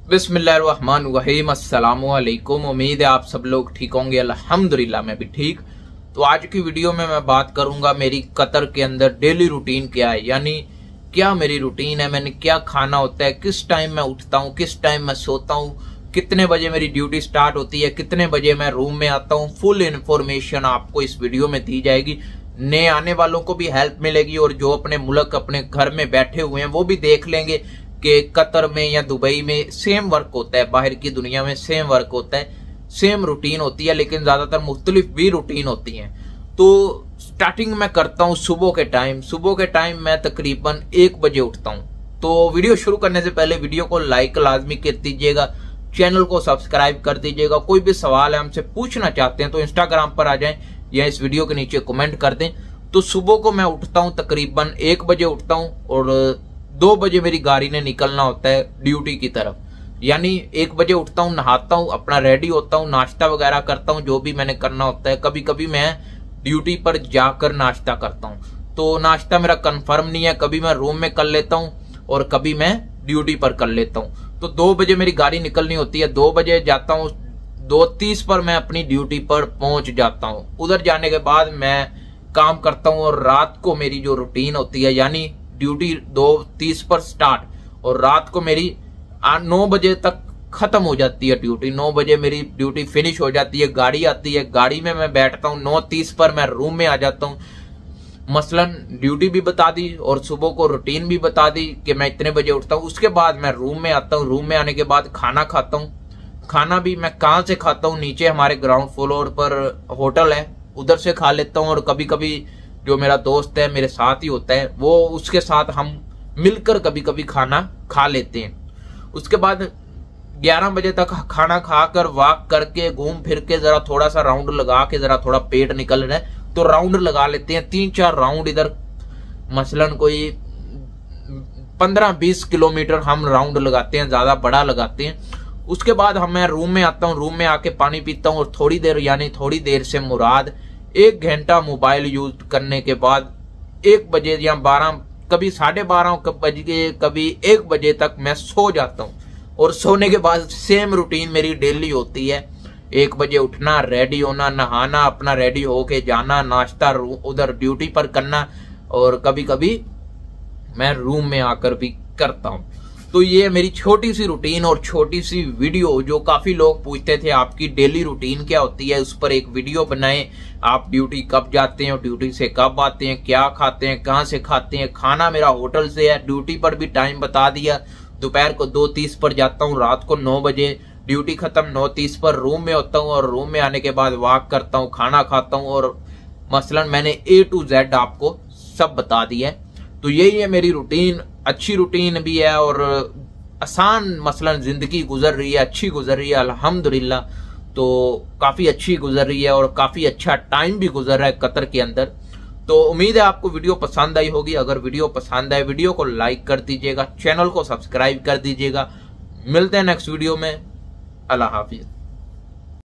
बिस्मिल्लाहिर्रहमानिर्रहीम, अस्सलामुअलैकुम। उम्मीद है आप सब लोग ठीक होंगे। अल्हम्दुलिल्लाह मैं भी ठीक। तो आज की वीडियो में मैं बात करूंगा मेरी कतर के अंदर डेली रूटीन क्या है, यानी क्या मेरी रूटीन है, मैंने क्या खाना होता है, किस टाइम मैं उठता हूँ, किस टाइम मैं सोता हूँ, कितने बजे मेरी ड्यूटी स्टार्ट होती है, कितने बजे मैं रूम में आता हूँ। फुल इन्फॉर्मेशन आपको इस वीडियो में दी जाएगी। नए आने वालों को भी हेल्प मिलेगी और जो अपने मुल्क अपने घर में बैठे हुए हैं वो भी देख लेंगे कि कतर में या दुबई में सेम वर्क होता है, बाहर की दुनिया में सेम वर्क होता है, सेम रूटीन होती है, लेकिन ज्यादातर मुख्तलिफ भी रूटीन होती है। तो स्टार्टिंग मैं करता हूँ सुबह के टाइम मैं तकरीबन 1 बजे उठता हूँ। तो वीडियो शुरू करने से पहले वीडियो को लाइक लाजमी कर दीजिएगा, चैनल को सब्सक्राइब कर दीजिएगा। कोई भी सवाल है हमसे पूछना चाहते हैं तो इंस्टाग्राम पर आ जाएं या इस वीडियो के नीचे कमेंट कर दें। तो सुबह को मैं उठता हूँ, तकरीबन 1 बजे उठता हूँ और 2 बजे मेरी गाड़ी ने निकलना होता है ड्यूटी की तरफ। यानी 1 बजे उठता हूँ, नहाता हूँ, अपना रेडी होता हूँ, नाश्ता वगैरह करता हूँ, जो भी मैंने करना होता है। कभी कभी मैं ड्यूटी पर जाकर नाश्ता करता हूँ, तो नाश्ता मेरा कंफर्म नहीं है, कभी मैं रूम में कर लेता हूँ और कभी मैं ड्यूटी पर कर लेता हूँ। तो 2 बजे मेरी गाड़ी निकलनी होती है, 2 बजे जाता हूँ, 2:30 पर मैं अपनी ड्यूटी पर पहुंच जाता हूँ। उधर जाने के बाद मैं काम करता हूँ और रात को मेरी जो रूटीन होती है, यानी ड्यूटी 2:30 पर स्टार्ट और रात को मेरी 9 बजे तक खत्म हो जाती है ड्यूटी। 9 बजे मेरी ड्यूटी फिनिश हो जाती है, गाड़ी आती है, गाड़ी में मैं बैठता हूँ, 9:30 पर मैं रूम में आ जाता हूँ। मसलन ड्यूटी भी बता दी और सुबह को रूटीन भी बता दी कि मैं इतने बजे उठता हूँ। उसके बाद मैं रूम में आता हूँ, रूम में आने के बाद खाना खाता हूँ। खाना भी मैं कहाँ से खाता हूँ, नीचे हमारे ग्राउंड फ्लोर पर होटल है, उधर से खा लेता हूँ। और कभी कभी जो मेरा दोस्त है मेरे साथ ही होता है, वो उसके साथ हम मिलकर कभी कभी खाना खा लेते हैं। उसके बाद 11 बजे तक खाना खाकर वॉक करके घूम फिर के जरा थोड़ा सा राउंड लगा के, जरा थोड़ा पेट निकल रहा है तो राउंड लगा लेते हैं, 3-4 राउंड इधर, मसलन कोई 15-20 किलोमीटर हम राउंड लगाते हैं, ज्यादा बड़ा लगाते हैं। उसके बाद मैं रूम में आता हूँ, रूम में आके पानी पीता हूँ और थोड़ी देर, यानी थोड़ी देर से मुराद 1 घंटा मोबाइल यूज करने के बाद 1 बजे या 12, कभी 12:30 बजे, कभी 1 बजे तक मैं सो जाता हूँ। और सोने के बाद सेम रूटीन मेरी डेली होती है, 1 बजे उठना, रेडी होना, नहाना, अपना रेडी होके जाना, नाश्ता उधर ड्यूटी पर करना और कभी कभी मैं रूम में आकर भी करता हूँ। तो ये मेरी छोटी सी रूटीन और छोटी सी वीडियो, जो काफी लोग पूछते थे आपकी डेली रूटीन क्या होती है, उस पर एक वीडियो बनाए। आप ड्यूटी कब जाते हैं और ड्यूटी से कब आते हैं, क्या खाते हैं, कहाँ से खाते हैं। खाना मेरा होटल से है, ड्यूटी पर भी टाइम बता दिया। दोपहर को 2:30 पर जाता हूँ, रात को 9 बजे ड्यूटी खत्म, 9:30 पर रूम में होता हूँ और रूम में आने के बाद वॉक करता हूँ, खाना खाता हूँ और मसलन मैंने A to Z आपको सब बता दिया है। तो यही है मेरी रूटीन। अच्छी रूटीन भी है और आसान मसलन जिंदगी गुजर रही है, अच्छी गुजर रही है अल्हम्दुलिल्लाह। तो काफी अच्छी गुजर रही है और काफी अच्छा टाइम भी गुजर रहा है कतर के अंदर। तो उम्मीद है आपको वीडियो पसंद आई होगी। अगर वीडियो पसंद आए वीडियो को लाइक कर दीजिएगा, चैनल को सब्सक्राइब कर दीजिएगा। मिलते हैं नेक्स्ट वीडियो में। अल्लाह हाफिज।